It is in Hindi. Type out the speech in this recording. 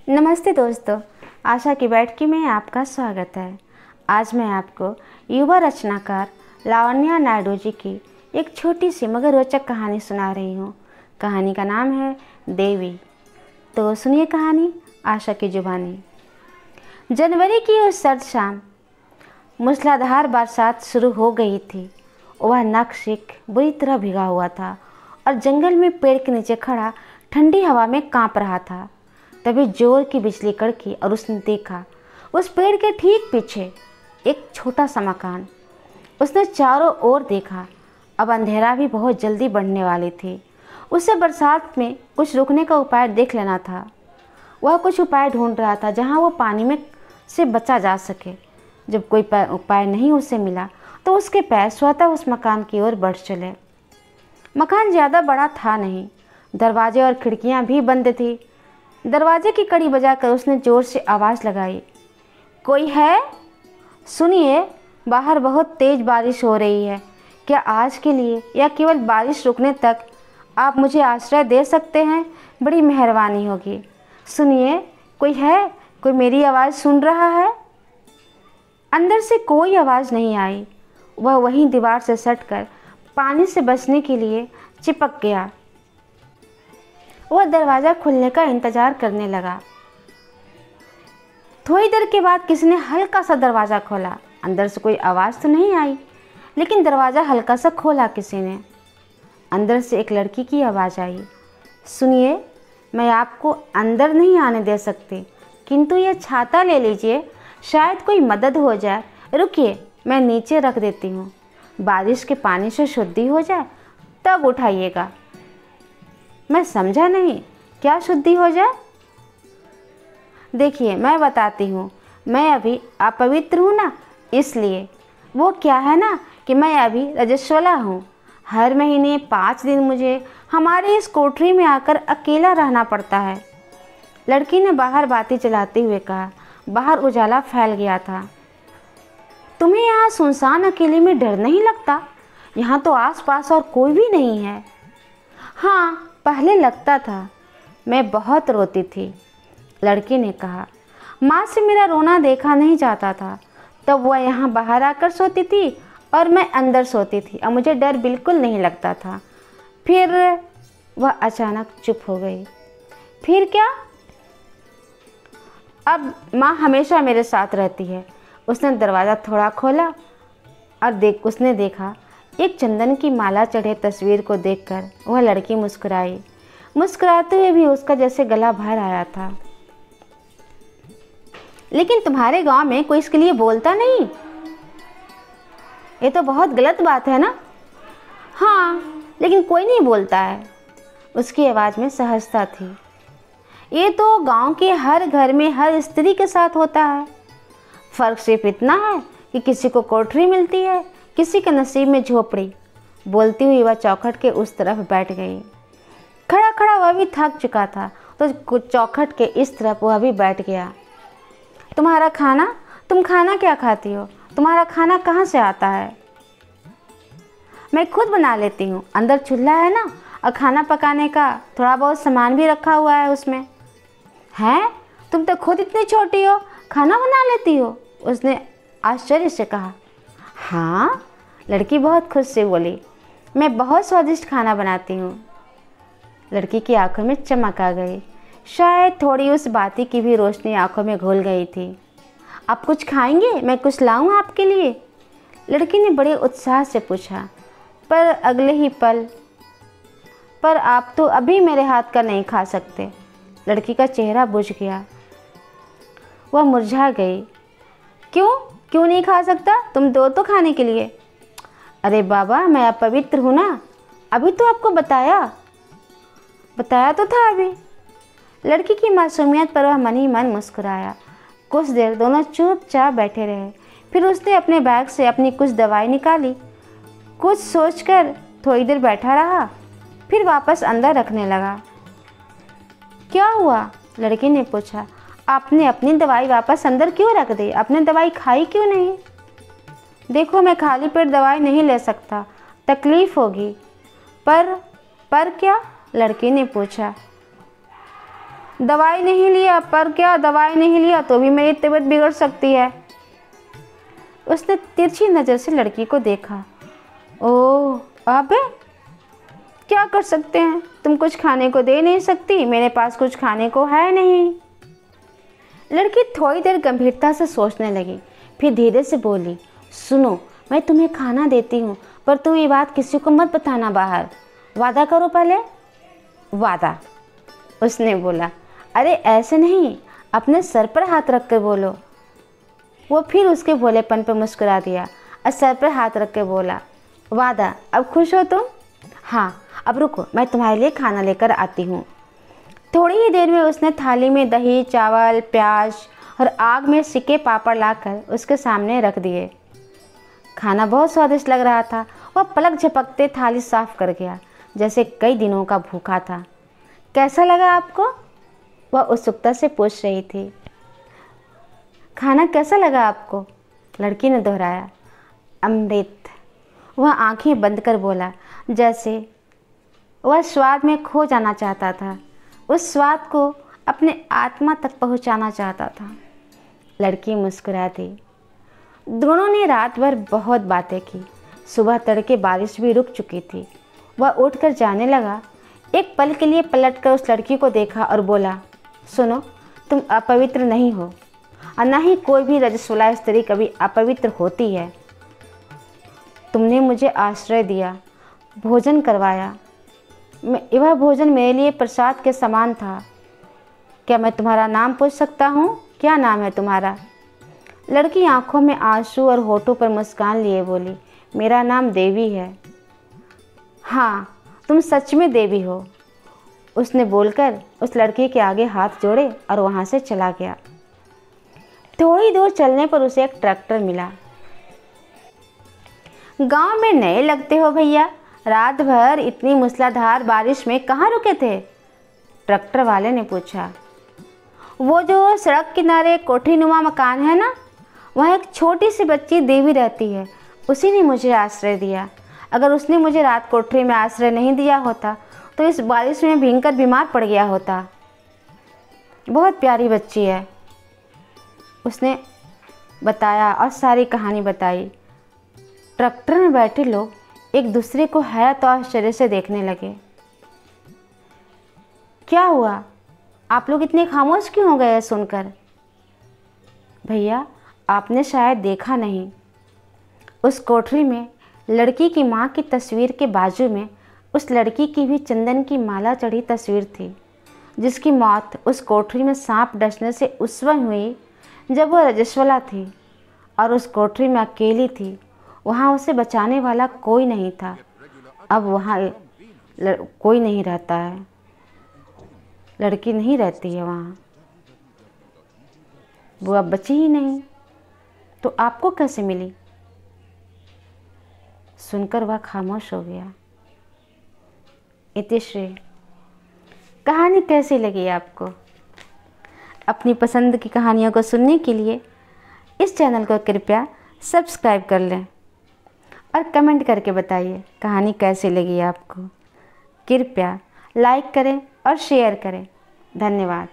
नमस्ते दोस्तों, आशा की बैठकी में आपका स्वागत है। आज मैं आपको युवा रचनाकार लावण्या नायडू जी की एक छोटी सी मगर रोचक कहानी सुना रही हूँ। कहानी का नाम है देवी। तो सुनिए कहानी आशा की जुबानी। जनवरी की उस सर्द शाम मूसलाधार बरसात शुरू हो गई थी। वह नक्शिक बुरी तरह भिगा हुआ था और जंगल में पेड़ के नीचे खड़ा ठंडी हवा में कांप रहा था। तभी जोर की बिजली कड़की और उसने देखा उस पेड़ के ठीक पीछे एक छोटा सा मकान। उसने चारों ओर देखा। अब अंधेरा भी बहुत जल्दी बढ़ने वाली थी। उसे बरसात में कुछ रुकने का उपाय देख लेना था। वह कुछ उपाय ढूंढ रहा था जहां वो पानी में से बचा जा सके। जब कोई उपाय नहीं उसे मिला तो उसके पैर स्वतः उस मकान की ओर बढ़ चले। मकान ज़्यादा बड़ा था नहीं। दरवाजे और खिड़कियां भी बंद थी। दरवाजे की कड़ी बजाकर उसने ज़ोर से आवाज़ लगाई, कोई है? सुनिए, बाहर बहुत तेज़ बारिश हो रही है। क्या आज के लिए या केवल बारिश रुकने तक आप मुझे आश्रय दे सकते हैं? बड़ी मेहरबानी होगी। सुनिए, कोई है? कोई मेरी आवाज़ सुन रहा है? अंदर से कोई आवाज़ नहीं आई। वह वहीं दीवार से सटकर पानी से बचने के लिए चिपक गया। वह दरवाज़ा खुलने का इंतज़ार करने लगा। थोड़ी देर के बाद किसी ने हल्का सा दरवाज़ा खोला। अंदर से कोई आवाज़ तो नहीं आई, लेकिन दरवाज़ा हल्का सा खोला किसी ने। अंदर से एक लड़की की आवाज़ आई, सुनिए, मैं आपको अंदर नहीं आने दे सकती, किंतु ये छाता ले लीजिए, शायद कोई मदद हो जाए। रुकिए, मैं नीचे रख देती हूँ। बारिश के पानी से शुद्धि हो जाए तब उठाइएगा। मैं समझा नहीं, क्या शुद्धि हो जाए? देखिए, मैं बताती हूँ। मैं अभी अपवित्र हूँ ना, इसलिए। वो क्या है ना कि मैं अभी रजस्वला हूँ। हर महीने 5 दिन मुझे हमारे इस कोठरी में आकर अकेला रहना पड़ता है। लड़की ने बाहर बाती चलाते हुए कहा। बाहर उजाला फैल गया था। तुम्हें यहाँ सुनसान अकेले में डर नहीं लगता? यहाँ तो आसपास और कोई भी नहीं है। हाँ, पहले लगता था। मैं बहुत रोती थी, लड़की ने कहा। माँ से मेरा रोना देखा नहीं जाता था। तब वह यहाँ बाहर आकर सोती थी और मैं अंदर सोती थी और मुझे डर बिल्कुल नहीं लगता था। फिर वह अचानक चुप हो गई। फिर क्या? अब माँ हमेशा मेरे साथ रहती है। उसने दरवाज़ा थोड़ा खोला और उसने देखा एक चंदन की माला चढ़े तस्वीर को देखकर वह लड़की मुस्कुराई। मुस्कुराते हुए भी उसका जैसे गला भर आया था। लेकिन तुम्हारे गांव में कोई इसके लिए बोलता नहीं? ये तो बहुत गलत बात है ना? हाँ, लेकिन कोई नहीं बोलता है। उसकी आवाज़ में सहजता थी। ये तो गांव के हर घर में हर स्त्री के साथ होता है। फ़र्क सिर्फ इतना है कि किसी को कोठरी मिलती है, किसी के नसीब में झोपड़ी। बोलती हुई वह चौखट के उस तरफ बैठ गई। खड़ा खड़ा वह भी थक चुका था तो चौखट के इस तरफ वह भी बैठ गया। तुम्हारा खाना? तुम खाना क्या खाती हो? तुम्हारा खाना कहाँ से आता है? मैं खुद बना लेती हूँ। अंदर चूल्हा है ना, और खाना पकाने का थोड़ा बहुत सामान भी रखा हुआ है उसमें। हैं? तुम तो खुद इतनी छोटी हो, खाना बना लेती हो? उसने आश्चर्य से कहा। हाँ, लड़की बहुत खुश से बोली। मैं बहुत स्वादिष्ट खाना बनाती हूँ। लड़की की आंखों में चमक आ गई। शायद थोड़ी उस बाती की भी रोशनी आंखों में घुल गई थी। आप कुछ खाएंगे? मैं कुछ लाऊं आपके लिए? लड़की ने बड़े उत्साह से पूछा। पर अगले ही पल, पर आप तो अभी मेरे हाथ का नहीं खा सकते। लड़की का चेहरा बुझ गया। वह मुरझा गई। क्यों नहीं खा सकता? तुम दो तो खाने के लिए। अरे बाबा, मैं अपवित्र हूँ ना। अभी तो आपको बताया तो था अभी। लड़की की मासूमियत पर वह मन ही मन मुस्कुराया। कुछ देर दोनों चुपचाप बैठे रहे। फिर उसने अपने बैग से अपनी कुछ दवाई निकाली। कुछ सोचकर थोड़ी देर बैठा रहा, फिर वापस अंदर रखने लगा। क्या हुआ? लड़की ने पूछा। आपने अपनी दवाई वापस अंदर क्यों रख दी? आपने दवाई खाई क्यों नहीं? देखो, मैं खाली पेट दवाई नहीं ले सकता, तकलीफ होगी। पर क्या? लड़की ने पूछा। दवाई नहीं लिया, पर क्या दवाई नहीं लिया तो भी मेरी तबीयत बिगड़ सकती है। उसने तिरछी नज़र से लड़की को देखा। ओह, अबे क्या कर सकते हैं, तुम कुछ खाने को दे नहीं सकती, मेरे पास कुछ खाने को है नहीं। लड़की थोड़ी देर गंभीरता से सोचने लगी, फिर धीरे से बोली, सुनो, मैं तुम्हें खाना देती हूँ, पर तुम ये बात किसी को मत बताना बाहर, वादा करो पहले। वादा? उसने बोला। अरे ऐसे नहीं, अपने सर पर हाथ रख कर बोलो। वो फिर उसके भोलेपन पर मुस्कुरा दिया और सर पर हाथ रख कर बोला, वादा। अब खुश हो तुम? हाँ, अब रुको, मैं तुम्हारे लिए खाना लेकर आती हूँ। थोड़ी ही देर में उसने थाली में दही, चावल, प्याज और आग में सिके पापड़ लाकर उसके सामने रख दिए। खाना बहुत स्वादिष्ट लग रहा था। वह पलक झपकते थाली साफ कर गया, जैसे कई दिनों का भूखा था। कैसा लगा आपको? वह उत्सुकता से पूछ रही थी। खाना कैसा लगा आपको? लड़की ने दोहराया। अमृत। वह आंखें बंद कर बोला, जैसे वह स्वाद में खो जाना चाहता था, उस स्वाद को अपने आत्मा तक पहुंचाना चाहता था। लड़की मुस्कुरा दी। दोनों ने रात भर बहुत बातें की। सुबह तड़के बारिश भी रुक चुकी थी। वह उठकर जाने लगा। एक पल के लिए पलटकर उस लड़की को देखा और बोला, सुनो, तुम अपवित्र नहीं हो, और न ही कोई भी रजस्वला स्त्री कभी अपवित्र होती है। तुमने मुझे आश्रय दिया, भोजन करवाया, वह भोजन मेरे लिए प्रसाद के समान था। क्या मैं तुम्हारा नाम पूछ सकता हूँ? क्या नाम है तुम्हारा? लड़की आंखों में आंसू और होठों पर मुस्कान लिए बोली, मेरा नाम देवी है। हाँ, तुम सच में देवी हो, उसने बोलकर उस लड़के के आगे हाथ जोड़े और वहाँ से चला गया। थोड़ी दूर चलने पर उसे एक ट्रैक्टर मिला। गांव में नए लगते हो भैया, रात भर इतनी मूसलाधार बारिश में कहाँ रुके थे? ट्रैक्टर वाले ने पूछा। वो जो सड़क किनारे कोठरीनुमा मकान है ना, वहाँ एक छोटी सी बच्ची देवी रहती है, उसी ने मुझे आश्रय दिया। अगर उसने मुझे रात कोठरी में आश्रय नहीं दिया होता तो इस बारिश में भीगकर बीमार पड़ गया होता। बहुत प्यारी बच्ची है, उसने बताया और सारी कहानी बताई। ट्रैक्टर में बैठे लोग एक दूसरे को हैरत और आश्चर्य से देखने लगे। क्या हुआ, आप लोग इतने खामोश क्यों हो गए सुनकर? भैया, आपने शायद देखा नहीं, उस कोठरी में लड़की की माँ की तस्वीर के बाजू में उस लड़की की भी चंदन की माला चढ़ी तस्वीर थी, जिसकी मौत उस कोठरी में सांप डसने से उस वक्त हुई जब वह रजस्वला थी और उस कोठरी में अकेली थी। वहाँ उसे बचाने वाला कोई नहीं था। अब वहाँ कोई नहीं रहता है, लड़की नहीं रहती है वहाँ, वो अब बची ही नहीं। तो आपको कैसे मिली? सुनकर वह खामोश हो गया। इतिश्री। कहानी कैसी लगी आपको? अपनी पसंद की कहानियों को सुनने के लिए इस चैनल को कृपया सब्सक्राइब कर लें और कमेंट करके बताइए कहानी कैसी लगी आपको। कृपया लाइक करें और शेयर करें। धन्यवाद।